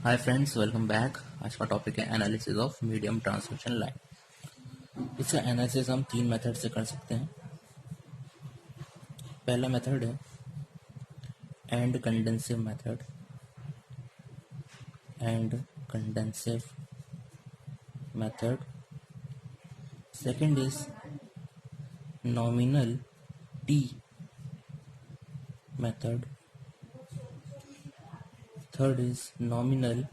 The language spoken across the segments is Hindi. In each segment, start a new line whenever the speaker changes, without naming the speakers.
Hi friends, welcome back. आज का टॉपिक है analysis of medium transmission line. इसका एनालिसिस हम 3 मेथड से कर सकते हैं। पहला मेथड है end condenser method. End condenser method. Second is nominal T method. Third is nominal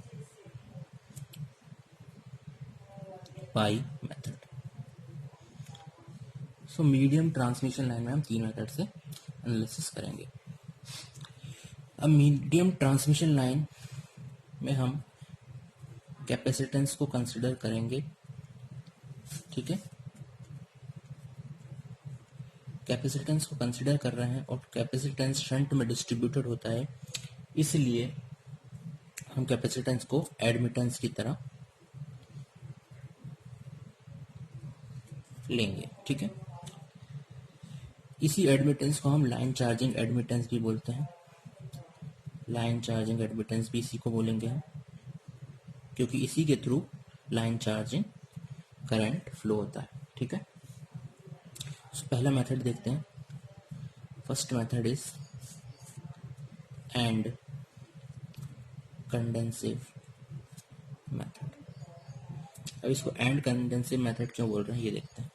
pi method. So medium transmission line में हम 3 मेथड से एनालिसिस करेंगे। अब मीडियम ट्रांसमिशन लाइन में हम कैपेसिटेंस को कंसिडर करेंगे। ठीक है, कैपेसिटेंस को कंसिडर कर रहे हैं और कैपेसिटेंस शंट में डिस्ट्रीब्यूटेड होता है, इसलिए हम कैपेसिटेंस को एडमिटेंस की तरह लेंगे। ठीक है, इसी एडमिटेंस को हम लाइन चार्जिंग एडमिटेंस भी बोलते हैं। लाइन चार्जिंग एडमिटेंस भी इसी को बोलेंगे हम, क्योंकि इसी के through line charging current flow होता है। ठीक है, तो पहला मेथड देखते हैं। First method is end condenser method. अब इसको एंड कंडेंसिव मेथड क्यों बोल रहे हैं ये देखते हैं।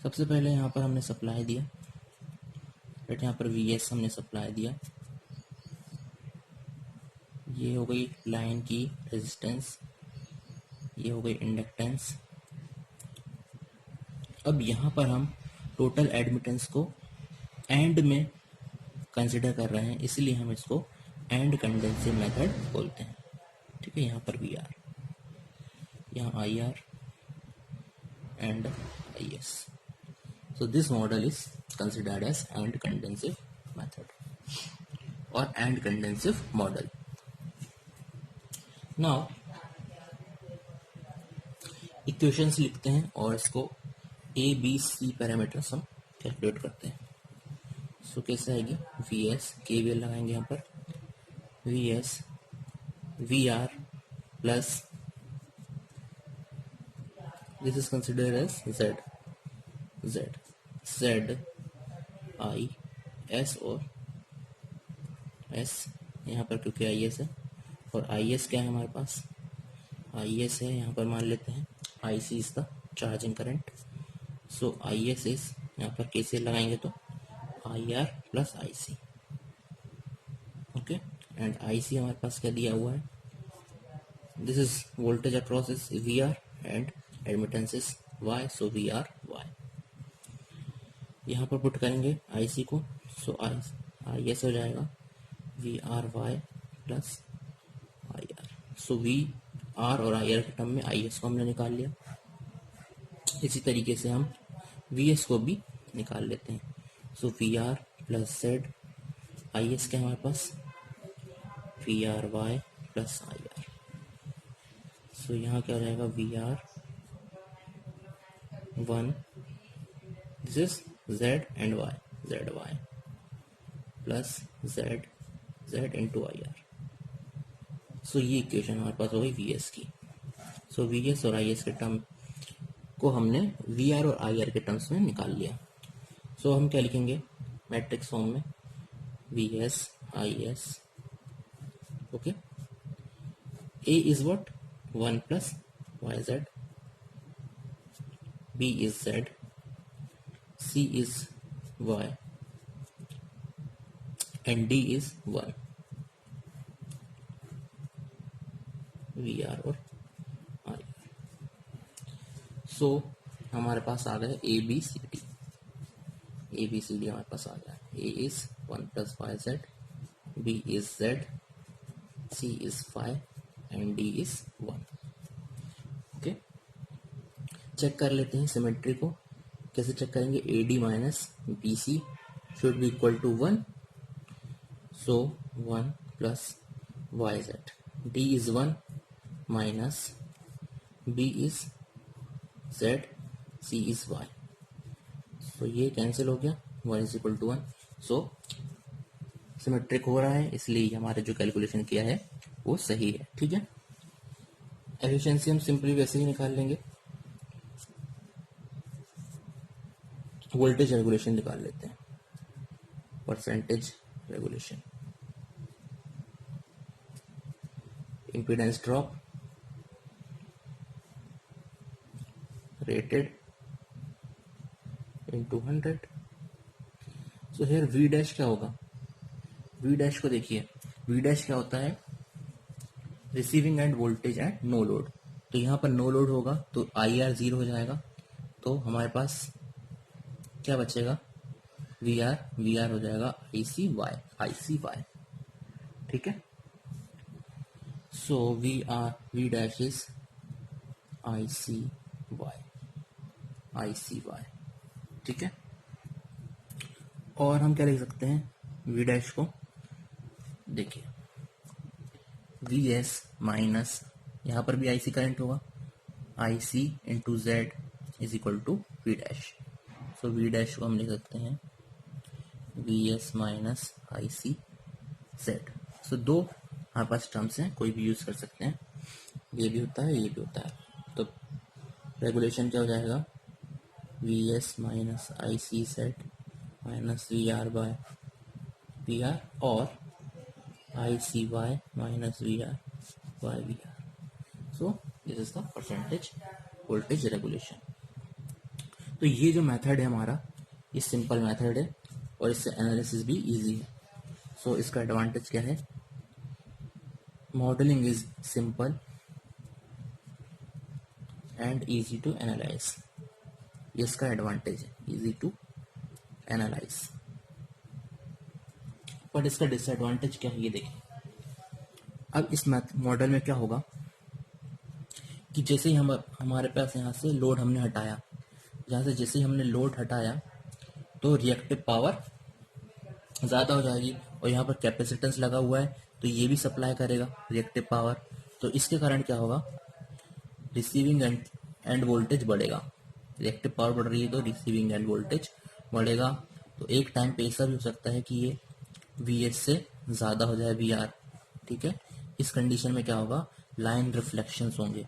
सबसे पहले यहाँ पर हमने सप्लाई दिया, बट यहाँ पर Vs हमने सप्लाई दिया। ये हो गई लाइन की रेजिस्टेंस, ये हो गई इंडक्टेंस। अब यहाँ पर हम टोटल एडमिटेंस को एंड में कंसिडर कर रहे हैं, इसलिए हम इसको एंड कंडेंसिव मेथड बोलते हैं। ठीक है, यहाँ पर VR, यहाँ IR and IS। So this model is considered as AND condensive method or AND condensive model. Now equations लिखते हैं और इसको A B C पैरामीटर्स हम कैलकुलेट करते हैं। सो कैसे आएगी, VS KVL लगाएंगे यहाँ पर, VS VR plus this is considered as Z I S और S यहाँ पर, क्योंकि IS है, और IS क्या है हमारे पास, IS है यहाँ पर मान लेते हैं IC is the charging current. So IS is यहाँ पर KCL लगाएंगे तो IR plus IC। Okay, and IC हमारे पास क्या दिया हुआ है, this is voltage across is VR and admittance is Y, so VR Y। यहाँ पर पुट करेंगे IC को, सो IS हो जाएगा VRY प्लस IR। सो VR और IR के टर्म में IS को हमने निकाल लिया। इसी तरीके से हम VS को भी निकाल लेते हैं। सो VR प्लस Z, IS क्या हमारे पास, VRY प्लस IR। सो यहाँ क्या हो जाएगा, VR 1, this is Z and Y, ZY plus Z into IR। सो ये इक्वेशन हमारे पास हो गई VS की। सो VS और IS के टर्म को हमने VR और IR के टर्म्स में निकाल लिया। सो हम क्या लिखेंगे मैट्रिक्स फॉर्म में, VS IS। Okay, A is what, 1 plus YZ, B is Z, C is Y and D is 1, VR और IR। सो हमारे पास आ गए ABCD हमारे पास आ गया। A is 1 plus YZ, B is Z, C is 5 and D is 1। Okay, check कर लेते हैं सिमेट्री को। कैसे चेक करेंगे, AD minus BC should be equal to 1, so 1 plus YZ, D is 1 minus B is Z, C is Y। So ये कैंसिल हो गया, 1 is equal to 1। So symmetric हो रहा है, इसलिए हमारे जो कैलकुलेशन किया है वो सही है। ठीक है, एफिशिएंसी हम सिंपली वैसे ही निकाल लेंगे, वोल्टेज रेगुलेशन निकाल लेते हैं, percentage regulation, impedance drop rated into 100. So here V dash क्या होगा, V dash को देखिए, V dash क्या होता है, receiving end voltage at no load. तो यहाँ पर नो लोड होगा तो IR 0 हो जाएगा, तो हमारे पास क्या बचेगा, VR हो जाएगा ICY। ठीक है, सो V dash इज ICY। ठीक है, और हम क्या लिख सकते हैं, V dash को देखिए, VS माइनस, यहाँ पर भी IC करंट होगा, IC into Z is equal to V dash। So V dash को हम लिख सकते हैं VS माइनस ICZ। सो दो हमारे पास टर्म्स हैं, कोई भी यूज कर सकते हैं, ये भी होता है ये भी होता है। तो रेगुलेशन क्या हो जाएगा, VS minus ICZ minus VR by VR और ICY minus VR by VR। So this is the percentage voltage regulation. तो ये जो मेथड है हमारा, ये सिंपल मेथड है और इससे एनालिसिस भी इजी है। सो इसका एडवांटेज क्या है, modelling is simple and easy to analyse, ये इसका एडवांटेज है, इजी टू एनालाइज। पर इसका डिसएडवांटेज क्या है ये देखिए। अब इस मॉडल में क्या होगा कि जैसे ही हमारे पास यहाँ से लोड हमने हटाया, जहाँ से जैसे ही हमने लोड हटाया तो रिएक्टिव पावर ज़्यादा हो जाएगी, और यहाँ पर कैपेसिटेंस लगा हुआ है तो ये भी सप्लाई करेगा रिएक्टिव पावर। तो इसके कारण क्या होगा, रिसीविंग एंड वोल्टेज बढ़ेगा, रिएक्टिव पावर बढ़ रही है तो रिसीविंग एंड वोल्टेज बढ़ेगा। तो एक टाइम पे ऐसा भी हो सकता है कि ये VS से ज़्यादा हो जाए VR। ठीक है, इस कंडीशन में क्या होगा, लाइन रिफ्लेक्शंस होंगे,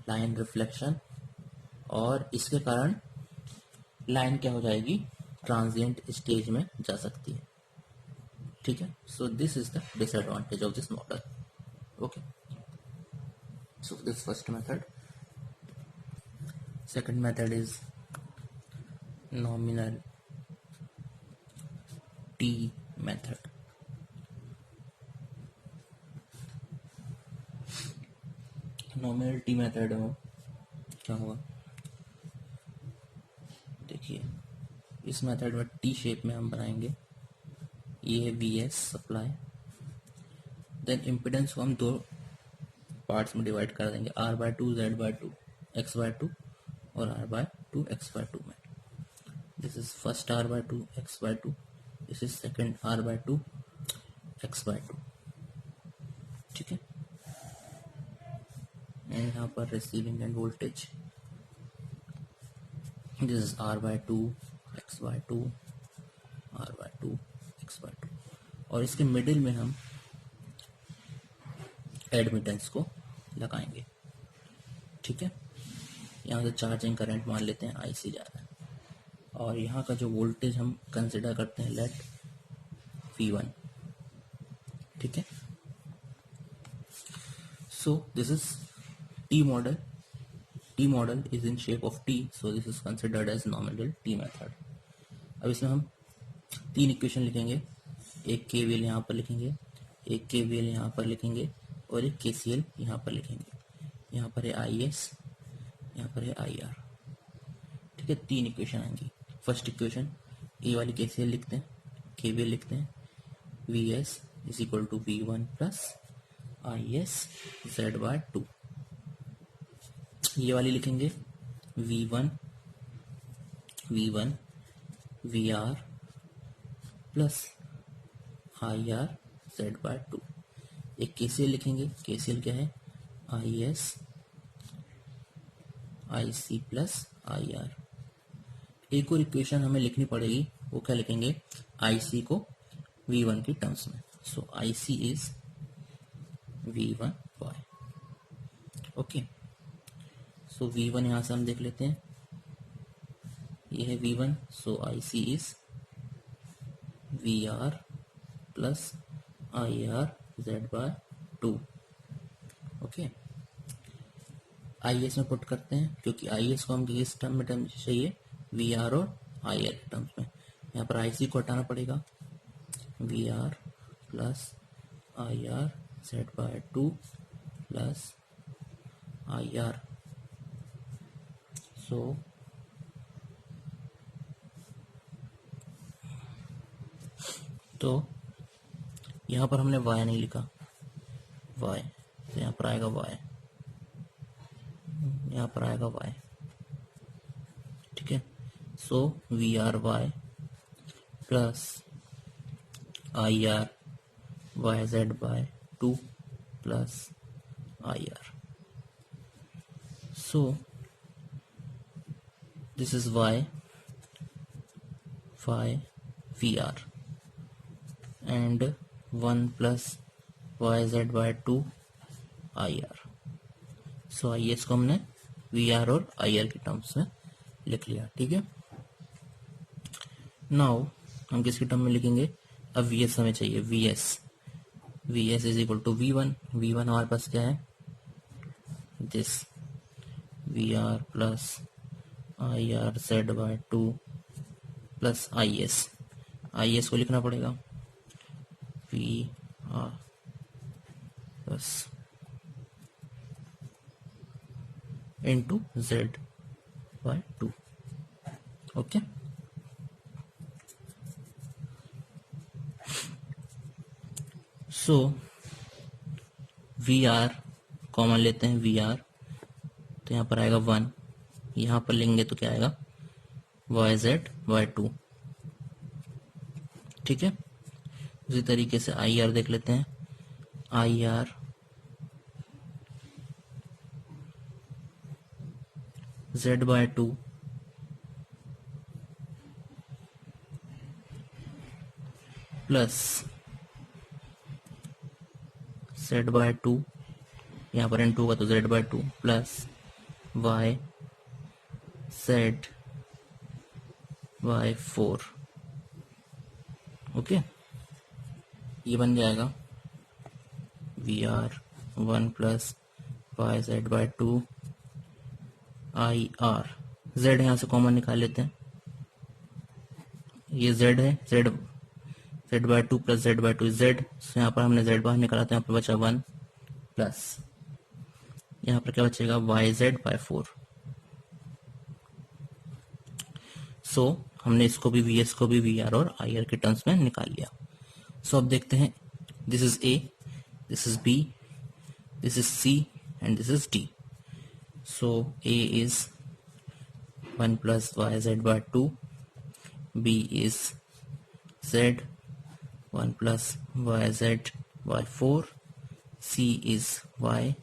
लाइन रिफ्लेक्शन, और इसके कारण लाइन क्या हो जाएगी, ट्रांजिएंट स्टेज में जा सकती है। ठीक है, so this is the disadvantage of this model. Okay, so this first method. Second method is nominal T method. Nominal T method में क्या होगा, देखिए इस मेथड में T शेप में हम बनाएंगे, ये है VS सप्लाई, देन इम्पिडेंस को हम दो पार्ट्स में डिवाइड कर देंगे, R/2 Z/2 X/2 और R/2 X/2 में। This is first R/2 X/2, this is second R/2 X/2। ठीक है, एंड यहाँ पर receiving end voltage, this is R/2 X/2 R/2 X/2, और इसके मिडिल में हम एडमिटेंस को लगाएंगे। ठीक है, यहाँ से चार्जिंग करंट मान लेते हैं IC जा रहा है, और यहाँ का जो वोल्टेज हम कंसिडर करते हैं लेट V1। ठीक है, so this is T model, T model is in shape of T, so this is considered as nominal T method. अब इसमें हम तीन इक्वेशन लिखेंगे, एक KVL यहाँ पर लिखेंगे, एक KVL यहाँ पर लिखेंगे, और एक KCL यहाँ पर लिखेंगे। यहाँ पर है IS, यहाँ पर है IR। ठीक है, तीन इक्वेशन आएंगी। फर्स्ट इक्वेशन ए वाली KCL लिखते हैं, KVL लिखते हैं, VS is equal to V1 plus IS Z/2। ये वाली लिखेंगे V1 VR plus IR Z/2। एक KCL लिखेंगे, KCL क्या है, IS IC प्लस IR। एक और इक्वेशन हमें लिखनी पड़ेगी, वो क्या लिखेंगे, IC को V1 की टर्म्स में। सो IC is v1y। Okay, so v1 यहाँ से हम देख लेते हैं, ये है v1, so IC is VR plus IR Z/2। Okay, IS में पुट करते हैं, क्योंकि IS को हम किस टर्म में चाहिए, VR और IR के टर्म्स में। यहाँ पर IC को हटाना पड़ेगा, VR plus IR Z/2 plus IR। सो तो यहाँ पर हमने y नहीं लिखा, y, तो यहाँ पर आएगा y, यहाँ पर आएगा y। ठीक है, सो VRY plus IR YZ/2 plus IR। So this is y VR and 1 plus YZ/2 IR। So IS को हमने VR और IR के टर्म्स में लिख लिया। ठीक है, नाउ हम किसके टर्म में लिखेंगे, अब VS हमें चाहिए, VS is equal to V1 हमारे पास क्या है, this VR plus IR Z/2 plus IS को लिखना पड़ेगा, VR plus into Z/2। Okay, so VR common लेते हैं, VR, तो यहाँ पर आएगा 1, यहाँ पर लेंगे तो क्या आएगा, YZ/2। ठीक है, उसी तरीके से IR देख लेते हैं, IR Z/2 प्लस Z/2, यहाँ पर N2 होगा तो Z/2 प्लस YZ/4। ओके, ये बन जाएगा VR1 plus YZ/2 IR। Z यहाँ से कॉमन निकाल लेते हैं, ये Z है, Z/2 प्लस Z/2 Z, यहाँ पर हमने Z बाहर निकाला तो यहाँ पर बचा 1 प्लस यहाँ पर क्या बचेगा, YZ/4। सो हमने इसको भी, VS को भी VR और IR के टर्म्स में निकाल लिया। सो अब देखते हैं, this is A, this is B, this is C and this is D। So A is 1 plus YZ/2, B is Z 1 plus YZ/4, C is Y,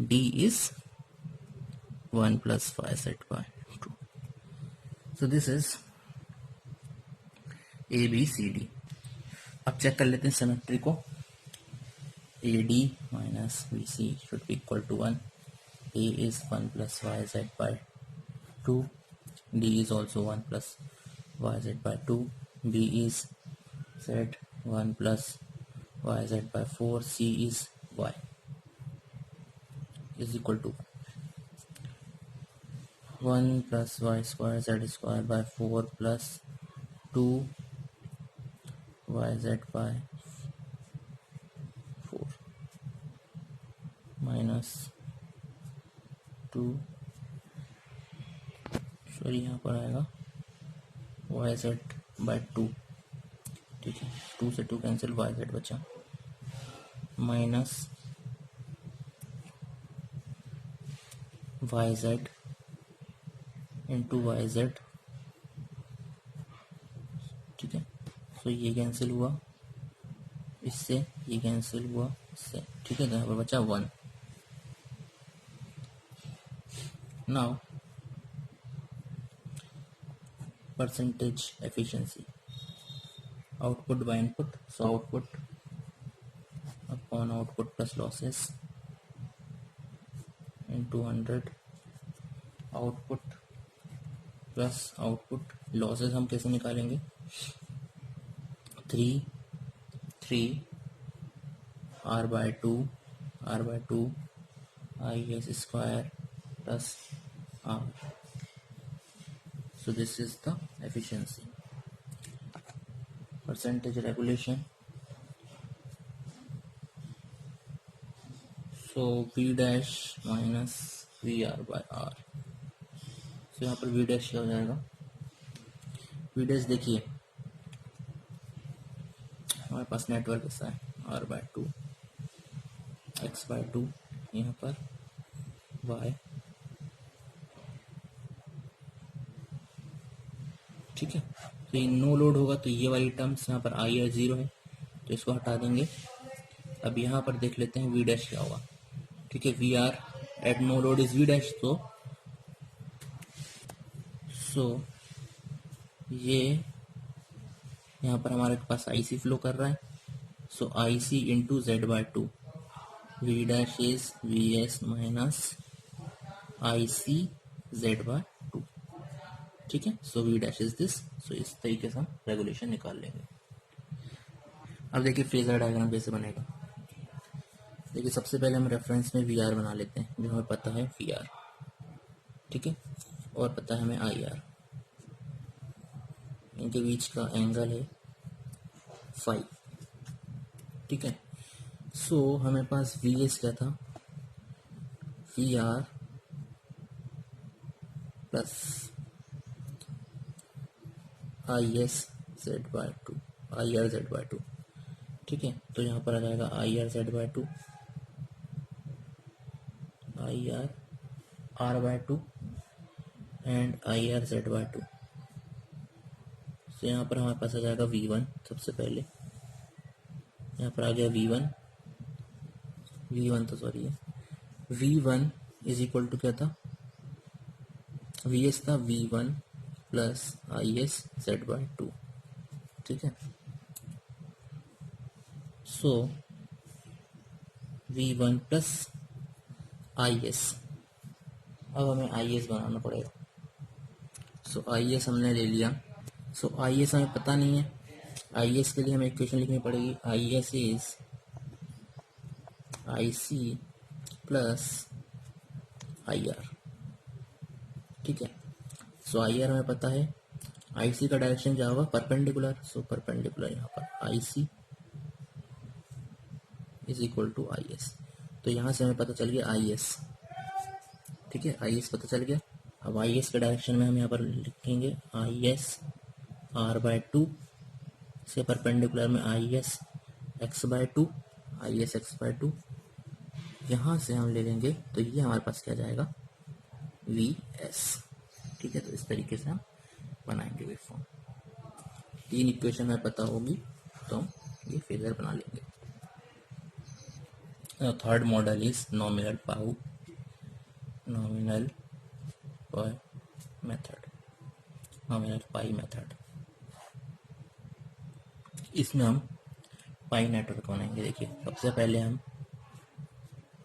D is 1 plus YZ/2। So this is ABCD। अब चेक कर लेते हैं सिमेट्री को, AD minus BC should be equal to 1, A is 1 plus YZ/2, D is also 1 plus YZ/2, B is Z 1 plus YZ/4, C is Y is equal to 1 plus Y square Z square by 4 plus 2 YZ/4 minus 2, sorry यहाँ पर आएगा YZ/2। ठीक है, 2 से 2 कैंसिल, YZ बचा, माइनस YZ इंटू YZ। ठीक है, तो ये कैंसिल हुआ इससे, ये कैंसिल हुआ इससे। ठीक है, तो यहाँ पर बचा 1। Now percentage efficiency, output by input, so output upon output plus losses into 100 output plus output losses हम कैसे निकालेंगे 3 r/2 is square plus r. So this is the efficiency. Percentage regulation. So v dash minus vr by r. So यहाँ पर v dash क्या हो जाएगा v dash देखिए हमारे पास नेटवर्क ऐसा है r/2 x/2 यहाँ पर y, ठीक है। तो ये नो लोड होगा तो ये वाली टर्म्स यहाँ पर आई है 0 है तो इसको हटा देंगे। अब यहाँ पर देख लेते हैं वी डैश क्या होगा, ठीक है। V R at no load is V dash, so ये यहाँ पर हमारे पास आई सी फ्लो कर रहा है, so I C into Z/2 V dash is V S minus I C Z/2, ठीक है। So V dash is this. So इस तरीके से हम रेगुलेशन निकाल लेंगे। अब देखिए फेजर डायग्राम कैसे बनेगा। देखिए सबसे पहले हम रेफरेंस में वी आर बना लेते हैं, जो हमें पता है वी आर, ठीक है, और पता है हमें आई आर। इनके बीच का एंगल है 5, ठीक है। सो हमें पास वी एस क्या था, V R plus I S Z/2 I R Z/2, ठीक है। तो यहाँ पर आ जाएगा I R Z/2 I R R/2 and I R Z/2। तो यहाँ पर हमारे पास आ जाएगा V1। सबसे पहले यहाँ पर आ गया V1 तो सॉरी है V1 इज इक्वल टू क्या था, VS था V1 प्लस IS Z/2, ठीक है। सो V1 प्लस IS, अब हमें IS बनाना पड़ेगा। सो IS हमने ले लिया। सो IS हमें पता नहीं है, IS के लिए हमें इक्वेशन लिखनी पड़ेगी। IS is IC plus IR, ठीक है। सो IR हमें पता है, IC का डायरेक्शन क्या होगा परपेंडिकुलर, सो परपेंडिकुलर यहाँ पर IC is equal to IS। तो यहाँ से हमें पता चल गया IS, ठीक है। IS पता चल गया। अब IS के डायरेक्शन में हम यहाँ पर लिखेंगे IS R/2 से परपेंडिकुलर में IS X/2 IS X/2, यहाँ से हम ले लेंगे तो ये हमारे पास क्या जाएगा VS, ठीक है। तो इस तरीके से हम बनाएंगे वेवफॉर्म। 3 इक्वेशन हमें पता होगी तो हम ये फेजर बना लेंगे। Third model is nominal pi method. इसमें हम पाई नेटवर्क बनाएंगे। देखिए सबसे पहले हम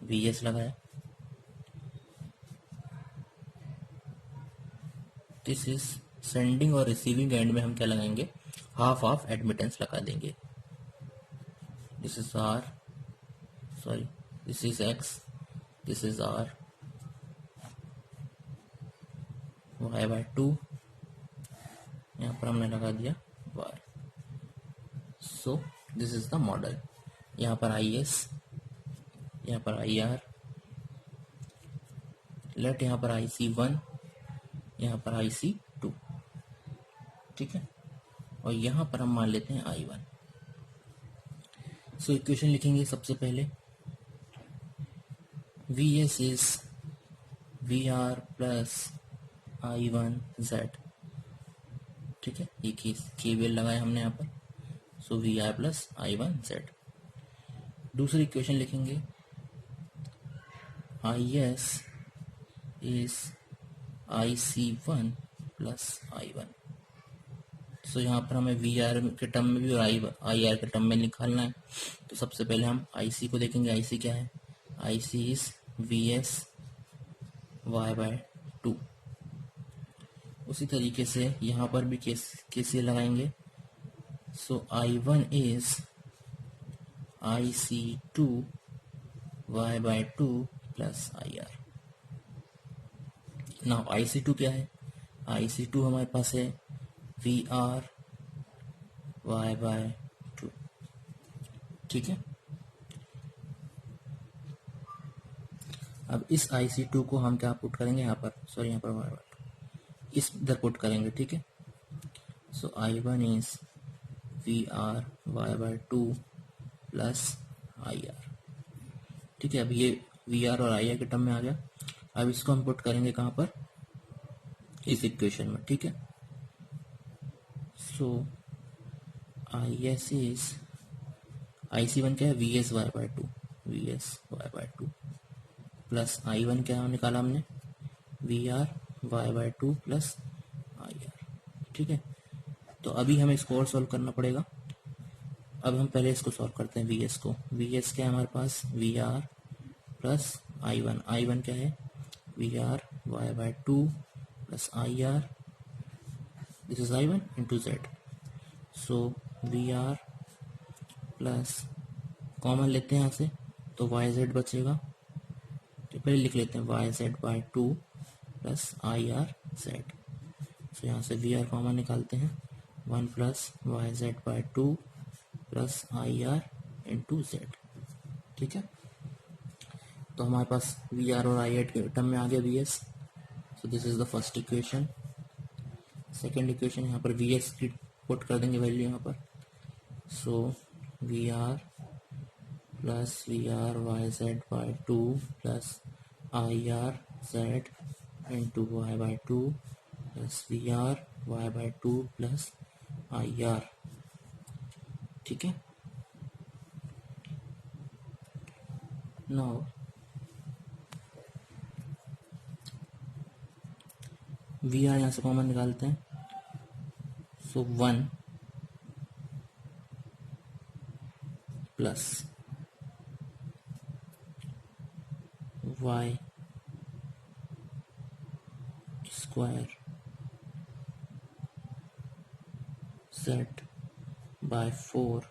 VS लगाया, दिस इज सेंडिंग और रिसीविंग एंड में हम क्या लगाएंगे, हाफ ऑफ एडमिटेंस लगा देंगे। This is R, sorry this is X, this is R, Y/2 यहाँ पर हमने लगा दिया Y। So this is the model. यहाँ पर IS, यहाँ पर IR, लेट यहाँ पर IC1, यहाँ पर IC2, ठीक है। और यहाँ पर हम मान लेते हैं I1। सो इक्वेशन लिखेंगे सबसे पहले, VS is VR plus I1Z, ठीक है। ये KVL लगाया हमने यहाँ पर, सो VR प्लस I1Z। दूसरी इक्वेशन लिखेंगे IS is IC1 plus I1, सो यहाँ पर हमें वी आर के टर्म में भी और आई आर के टर्म में निकालना है। तो सबसे पहले हम आई सी को देखेंगे। आई सी क्या है? I C is V S Y by two. उसी तरीके से यहाँ पर भी कैसे लगाएंगे? So I one is I C two Y by two plus I R. Now I C two क्या है? आई सी टू हमारे पास है V R Y by two. ठीक है, अब इस आई सी टू को हम क्या पुट करेंगे यहाँ पर? सॉरी, यहाँ पर वाई बाय टू इस इधर पुट करेंगे। ठीक है, so I one is V R Y by two plus I R. ठीक है, अब ये वी आर और आई आर के टर्म में आ गया। अब इसको हम पुट करेंगे कहाँ पर? इस इक्वेशन में। ठीक है, so I S is I C one क्या है? V S Y by two, V S Y by two plus I one क्या निकाला हमने? V R Y by two plus I R. ठीक है, तो अभी हमें इसको और सॉल्व करना पड़ेगा। अब हम पहले इसको सॉल्व करते हैं। वी एस को, वी एस क्या है हमारे पास? V R plus I one. I one क्या है? V R Y by two plus I R. This is I one into Z. So V R plus common लेते हैं यहाँ से तो वाई जेड बचेगा। तो पहले लिख लेते हैं Y Z by two plus I R Z. So यहाँ से वी आर कॉमन निकालते हैं, one plus Y Z by two plus I R into Z. ठीक है, तो हमारे पास वी आर और आई आर के टर्म में आ गया V S. So this is the first equation. Second equation, यहाँ पर वी एस की पुट कर देंगे वैल्यू यहाँ पर। So V R plus V R Y Z by two plus I R Z into Y by two plus V R Y by two plus I R. ठीक है, नाउ वी आर यहाँ से कॉमन निकालते हैं। So one plus Y square Z by four,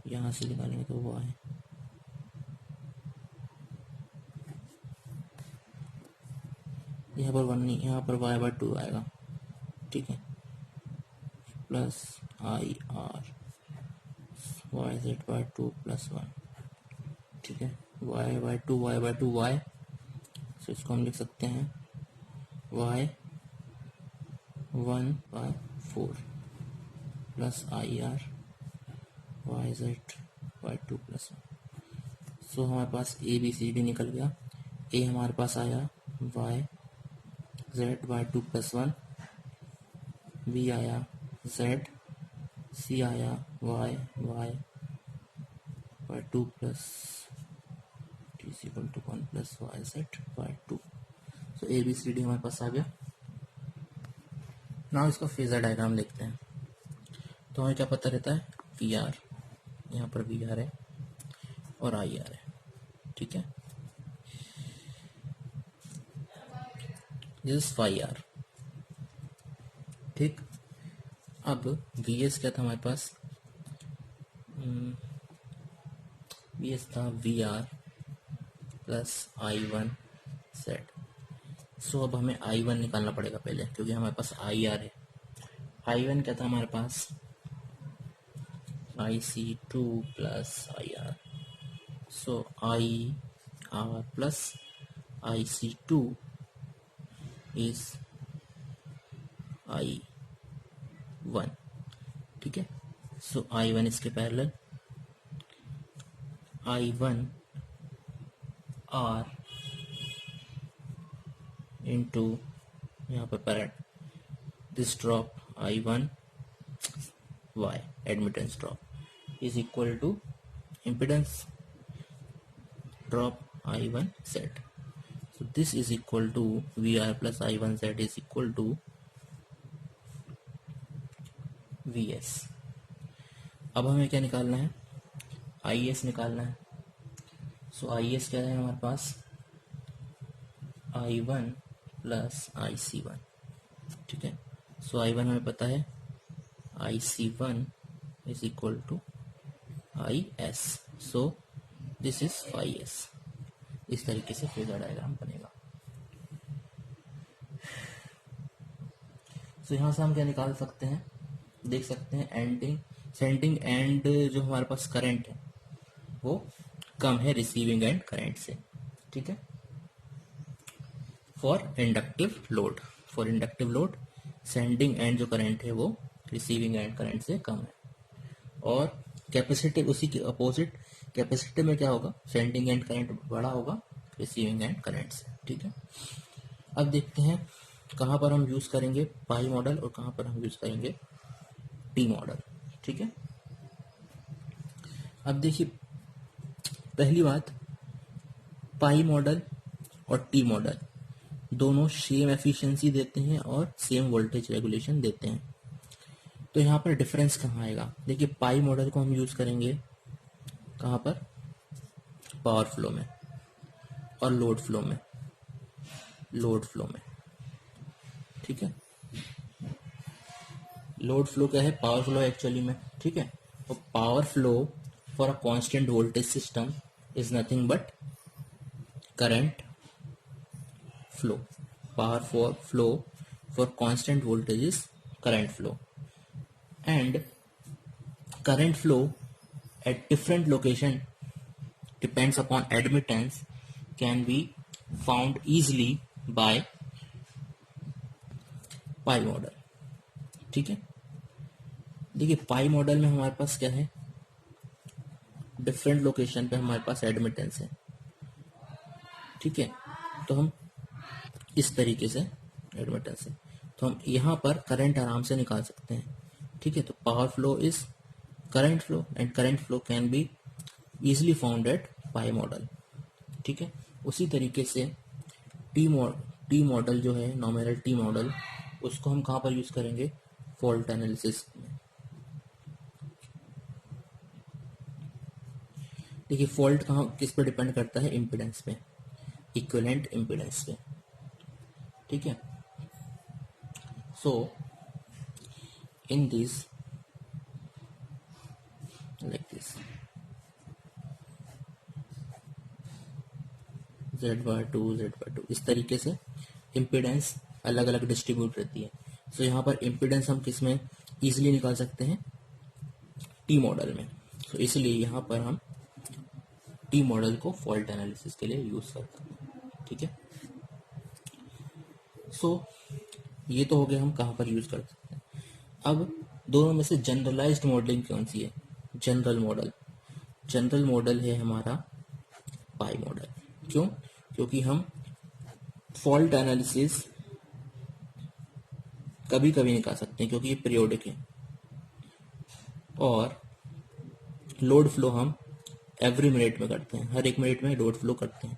यहाँ से निकालेंगे तो वाई यहाँ पर वन नहीं, यहाँ पर वाई बाय टू आएगा। ठीक है, plus I R Y Z by two plus one. ठीक है, Y by two Y, so इसको हम लिख सकते हैं Y one by four plus I R Y Z by two plus one. So हमारे पास ए बी सी डी निकल गया। ए हमारे पास आया Y Z by two plus one, B आया जेड, सी आया Y by two plus T is equal to one plus Y Z by two. So A B C D हमारे पास आ गया। नाउ इसका फेजर डायग्राम देखते हैं। तो हमें क्या पता रहता है? वी आर, यहाँ पर वी आर है और आई आर है। ठीक है, दिस इज फाई आर। ठीक, अब वी एस क्या था हमारे पास? वी एस था V R plus I one Z. So अब हमें आई वन निकालना पड़ेगा पहले, क्योंकि हमारे पास आई आर है। आई वन क्या था हमारे पास? I C two plus I R. So I R plus I C two is I one. ठीक है, सो आई वन इसके parallel, I one R into यहाँ पर parent this drop I one Y admittance drop is equal to impedance drop I one Z. So this is equal to VR plus I1Z is equal to VS। अब हमें क्या निकालना है, IS निकालना है। सो IS क्या है हमारे पास, I1 प्लस IC1, ठीक है। सो I1 हमें पता है, IC1 is equal to IS, so this is 5S। इस तरीके से फेजर डायग्राम बनेगा। सो यहाँ से हम क्या निकाल सकते हैं, देख सकते हैं एंडिंग सेंडिंग एंड जो हमारे पास करंट है वो कम है रिसीविंग एंड करंट से, ठीक है। For inductive load sending end जो करंट है वो रिसीविंग एंड करंट से कम है। और कैपेसिटिव उसी के अपोजिट, कैपेसिटिव में क्या होगा, सेंडिंग एंड करंट बड़ा होगा रिसीविंग एंड करंट से, ठीक है। अब देखते हैं कहाँ पर हम यूज करेंगे पाई मॉडल और कहाँ पर हम यूज करेंगे टी मॉडल, ठीक है। अब देखिए पहली बात, पाई मॉडल और टी मॉडल दोनों सेम एफिशिएंसी देते हैं और सेम वोल्टेज रेगुलेशन देते हैं। तो यहाँ पर डिफरेंस कहाँ आएगा, देखिए पाई मॉडल को हम यूज करेंगे कहाँ पर, पावर फ्लो में और लोड फ्लो में, ठीक है। लोड फ्लो क्या है, पावर फ्लो एक्चुअली में, ठीक है। तो power flow for a constant voltage system is nothing but current flow. Power for flow for constant voltage is current flow, and current flow at different location depends upon admittance can be found easily by pi model, ठीक है। देखिए पाई मॉडल में हमारे पास क्या है, डिफरेंट लोकेशन पे हमारे पास एडमिटेंस है, ठीक है। तो हम इस तरीके से एडमिटेंस है, तो हम यहाँ पर करंट आराम से निकाल सकते हैं, ठीक है। तो power flow is current flow and current flow can be easily found at pi model, ठीक है। उसी तरीके से टी मॉडल जो है, नॉमिनल टी मॉडल, उसको हम कहाँ पर यूज करेंगे, फॉल्ट एनालिसिस में। देखिए फॉल्ट कहाँ किस पे डिपेंड करता है, इम्पिडेंस पे, इक्विवेलेंट इम्पिडेंस पे, ठीक है। So in this like this Z/2 इस तरीके से इम्पिडेंस अलग अलग डिस्ट्रीब्यूट रहती है। सो यहाँ पर इम्पिडेंस हम किस में इजीली निकाल सकते हैं, टी मॉडल में। सो इसलिए यहाँ पर हम टी मॉडल को फॉल्ट एनालिसिस के लिए यूज कर सकते हैं, ठीक है। सो ये तो हो गया हम कहाँ पर यूज कर सकते हैं। अब दोनों में से जनरलाइज्ड मॉडलिंग कौन सी है, जनरल मॉडल है हमारा पाई मॉडल। क्यों, क्योंकि हम फॉल्ट एनालिसिस कभी कभी निकाल सकते हैं क्योंकि ये पीरियोडिक है, और लोड फ्लो हम एवरी मिनट में करते हैं, हर एक मिनट में लोड फ्लो करते हैं।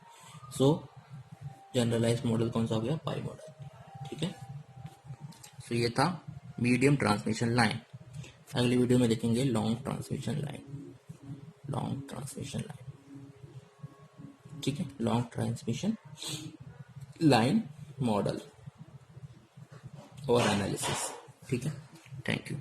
सो जनरलाइज्ड मॉडल कौन सा हो गया, पाई मॉडल, ठीक है। सो ये था मीडियम ट्रांसमिशन लाइन। अगली वीडियो में देखेंगे लॉन्ग ट्रांसमिशन लाइन, ठीक है, लॉन्ग ट्रांसमिशन लाइन मॉडल और एनालिसिस, ठीक है। Thank you.